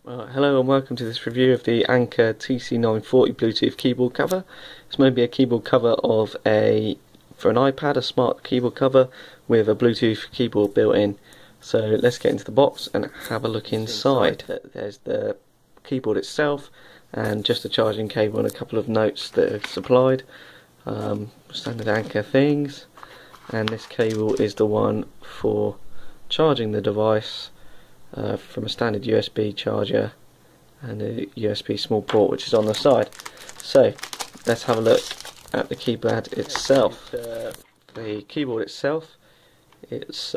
Hello and welcome to this review of the Anker TC940 Bluetooth keyboard cover. It's going to be a keyboard cover for an iPad, a smart keyboard cover with a Bluetooth keyboard built in. So let's get into the box and have a look inside. There's the keyboard itself and just a charging cable and a couple of notes that are supplied. Standard Anker things. And this cable is the one for charging the device from a standard USB charger and a USB small port which is on the side. So let's have a look at the keyboard itself. The keyboard itself, it's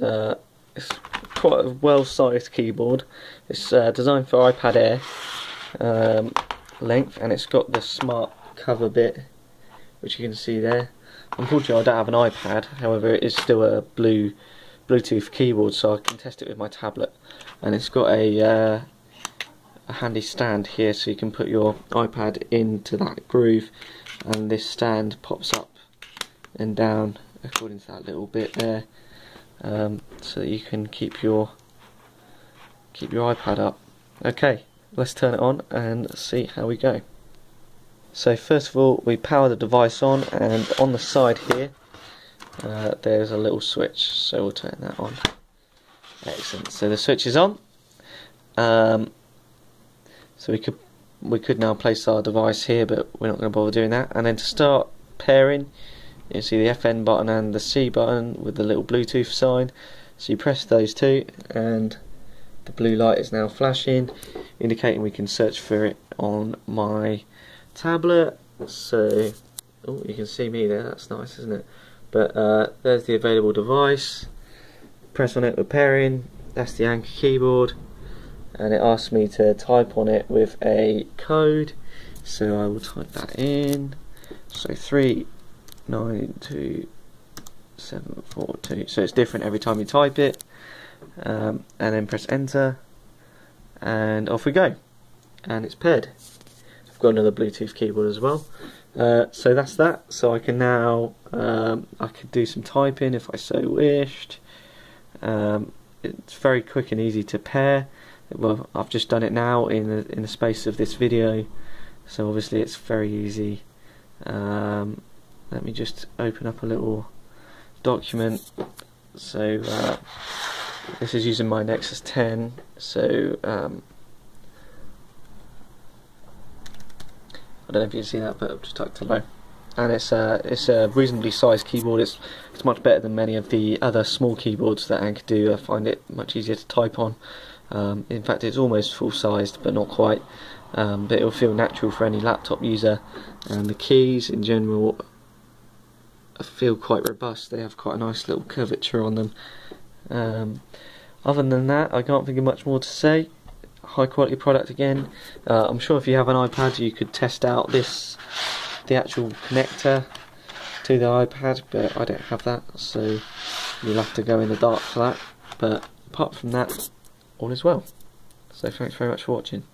quite a well-sized keyboard. It's designed for iPad Air length, and it's got the smart cover bit which you can see there. Unfortunately I don't have an iPad, however it is still a Bluetooth keyboard, so I can test it with my tablet. And it's got a handy stand here, so you can put your iPad into that groove, and this stand pops up and down according to that little bit there, so that you can keep your iPad up. Okay, let's turn it on and see how we go. So first of all, we power the device on, and on the side here there's a little switch, so we'll turn that on. Excellent. So the switch is on. So we could now place our device here, but we're not going to bother doing that. And then to start pairing, you see the FN button and the C button with the little Bluetooth sign. So you press those two, and the blue light is now flashing, indicating we can search for it on my tablet. So, oh, you can see me there. That's nice, isn't it? But there's the available device. Press on it for pairing. That's the Anker keyboard, and it asks me to type on it with a code, so I will type that in. So 392742. So it's different every time you type it, and then press enter, and off we go, and it's paired. I've got another Bluetooth keyboard as well. So that's that. So I can now I could do some typing if I so wished. It's very quick and easy to pair. Well, I've just done it now in the space of this video, so obviously it's very easy. Let me just open up a little document. So this is using my Nexus 10. So I don't know if you can see that, but I've just tucked it low. And it's a reasonably sized keyboard. It's much better than many of the other small keyboards that Anker do. I find it much easier to type on. In fact, it's almost full sized, but not quite. But it will feel natural for any laptop user. And the keys in general feel quite robust. They have quite a nice little curvature on them. Other than that, I can't think of much more to say. High quality product again. I'm sure if you have an iPad you could test out the actual connector to the iPad, but I don't have that, so you'll have to go in the dark for that. But apart from that, all is well. So thanks very much for watching.